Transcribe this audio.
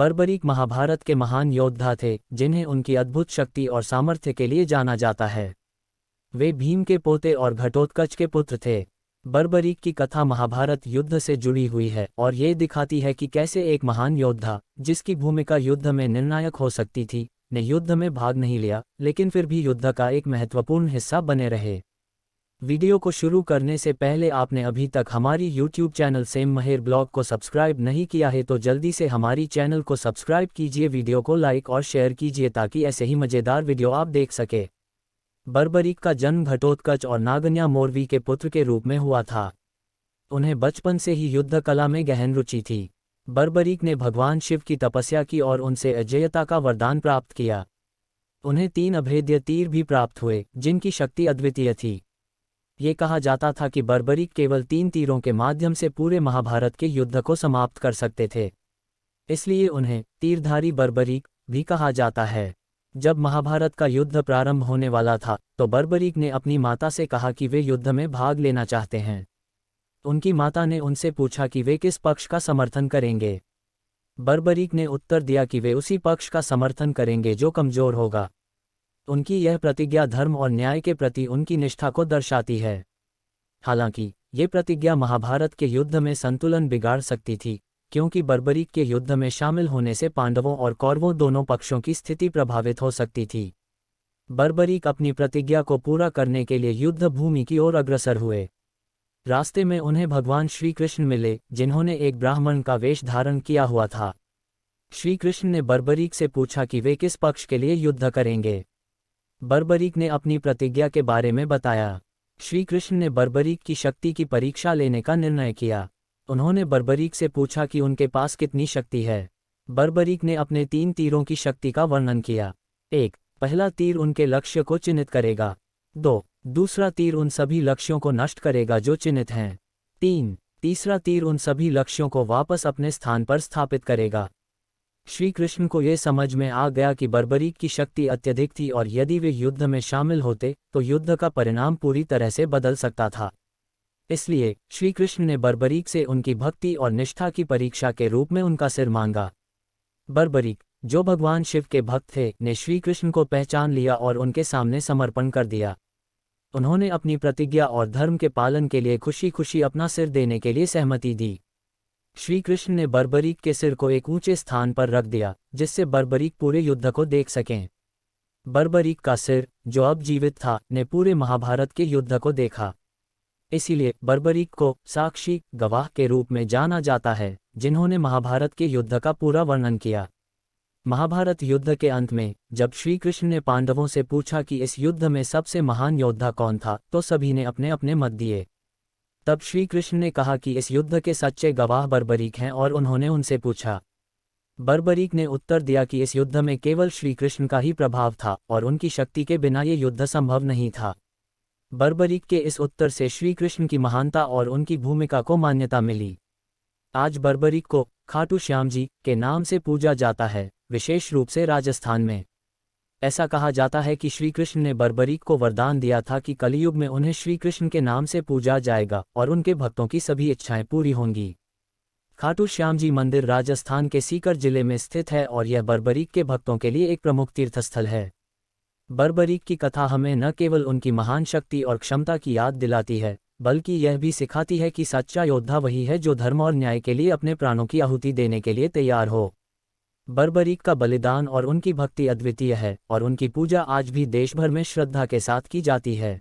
बर्बरीक महाभारत के महान योद्धा थे, जिन्हें उनकी अद्भुत शक्ति और सामर्थ्य के लिए जाना जाता है। वे भीम के पोते और घटोत्कच के पुत्र थे। बर्बरीक की कथा महाभारत युद्ध से जुड़ी हुई है और ये दिखाती है कि कैसे एक महान योद्धा, जिसकी भूमिका युद्ध में निर्णायक हो सकती थी, ने युद्ध में भाग नहीं लिया, लेकिन फिर भी युद्ध का एक महत्वपूर्ण हिस्सा बने रहे। वीडियो को शुरू करने से पहले आपने अभी तक हमारी YouTube चैनल सेम महेर ब्लॉग को सब्सक्राइब नहीं किया है तो जल्दी से हमारी चैनल को सब्सक्राइब कीजिए, वीडियो को लाइक और शेयर कीजिए ताकि ऐसे ही मज़ेदार वीडियो आप देख सके। बर्बरीक का जन्म घटोत्कच और नागन्या मोरवी के पुत्र के रूप में हुआ था। उन्हें बचपन से ही युद्ध कला में गहन रुचि थी। बर्बरीक ने भगवान शिव की तपस्या की और उनसे अजेयता का वरदान प्राप्त किया। उन्हें 3 अभेद्य तीर भी प्राप्त हुए, जिनकी शक्ति अद्वितीय थी। ये कहा जाता था कि बर्बरीक केवल 3 तीरों के माध्यम से पूरे महाभारत के युद्ध को समाप्त कर सकते थे। इसलिए उन्हें तीरधारी बर्बरीक भी कहा जाता है। जब महाभारत का युद्ध प्रारंभ होने वाला था, तो बर्बरीक ने अपनी माता से कहा कि वे युद्ध में भाग लेना चाहते हैं। उनकी माता ने उनसे पूछा कि वे किस पक्ष का समर्थन करेंगे। बर्बरीक ने उत्तर दिया कि वे उसी पक्ष का समर्थन करेंगे जो कमजोर होगा। उनकी यह प्रतिज्ञा धर्म और न्याय के प्रति उनकी निष्ठा को दर्शाती है। हालांकि ये प्रतिज्ञा महाभारत के युद्ध में संतुलन बिगाड़ सकती थी, क्योंकि बर्बरीक के युद्ध में शामिल होने से पांडवों और कौरवों दोनों पक्षों की स्थिति प्रभावित हो सकती थी। बर्बरीक अपनी प्रतिज्ञा को पूरा करने के लिए युद्ध भूमि की ओर अग्रसर हुए। रास्ते में उन्हें भगवान श्री कृष्ण मिले, जिन्होंने एक ब्राह्मण का वेश धारण किया हुआ था। श्री कृष्ण ने बर्बरीक से पूछा कि वे किस पक्ष के लिए युद्ध करेंगे। बर्बरीक ने अपनी प्रतिज्ञा के बारे में बताया। श्री कृष्ण ने बर्बरीक की शक्ति की परीक्षा लेने का निर्णय किया। उन्होंने बर्बरीक से पूछा कि उनके पास कितनी शक्ति है। बर्बरीक ने अपने 3 तीरों की शक्ति का वर्णन किया। 1. पहला तीर उनके लक्ष्य को चिन्हित करेगा। 2. दूसरा तीर उन सभी लक्ष्यों को नष्ट करेगा जो चिन्हित हैं। 3. तीसरा तीर उन सभी लक्ष्यों को वापस अपने स्थान पर स्थापित करेगा। श्री कृष्ण को यह समझ में आ गया कि बर्बरीक की शक्ति अत्यधिक थी और यदि वे युद्ध में शामिल होते तो युद्ध का परिणाम पूरी तरह से बदल सकता था। इसलिए श्री कृष्ण ने बर्बरीक से उनकी भक्ति और निष्ठा की परीक्षा के रूप में उनका सिर मांगा। बर्बरीक, जो भगवान शिव के भक्त थे, ने श्री कृष्ण को पहचान लिया और उनके सामने समर्पण कर दिया। उन्होंने अपनी प्रतिज्ञा और धर्म के पालन के लिए खुशी खुशी अपना सिर देने के लिए सहमति दी। श्री कृष्ण ने बर्बरीक के सिर को एक ऊंचे स्थान पर रख दिया, जिससे बर्बरीक पूरे युद्ध को देख सकें। बर्बरीक का सिर, जो अब जीवित था, ने पूरे महाभारत के युद्ध को देखा। इसीलिए बर्बरीक को साक्षी गवाह के रूप में जाना जाता है, जिन्होंने महाभारत के युद्ध का पूरा वर्णन किया। महाभारत युद्ध के अंत में जब श्री कृष्ण ने पांडवों से पूछा कि इस युद्ध में सबसे महान योद्धा कौन था, तो सभी ने अपने अपने मत दिए। तब श्री कृष्ण ने कहा कि इस युद्ध के सच्चे गवाह बर्बरीक हैं और उन्होंने उनसे पूछा। बर्बरीक ने उत्तर दिया कि इस युद्ध में केवल श्री कृष्ण का ही प्रभाव था और उनकी शक्ति के बिना ये युद्ध संभव नहीं था। बर्बरीक के इस उत्तर से श्री कृष्ण की महानता और उनकी भूमिका को मान्यता मिली। आज बर्बरीक को खाटू श्याम जी के नाम से पूजा जाता है, विशेष रूप से राजस्थान में। ऐसा कहा जाता है कि श्री कृष्ण ने बर्बरीक को वरदान दिया था कि कलयुग में उन्हें श्री कृष्ण के नाम से पूजा जाएगा और उनके भक्तों की सभी इच्छाएं पूरी होंगी। खाटू श्याम जी मंदिर राजस्थान के सीकर जिले में स्थित है और यह बर्बरीक के भक्तों के लिए एक प्रमुख तीर्थस्थल है। बर्बरीक की कथा हमें न केवल उनकी महान शक्ति और क्षमता की याद दिलाती है, बल्कि यह भी सिखाती है कि सच्चा योद्धा वही है जो धर्म और न्याय के लिए अपने प्राणों की आहुति देने के लिए तैयार हो। बर्बरीक का बलिदान और उनकी भक्ति अद्वितीय है और उनकी पूजा आज भी देश भर में श्रद्धा के साथ की जाती है।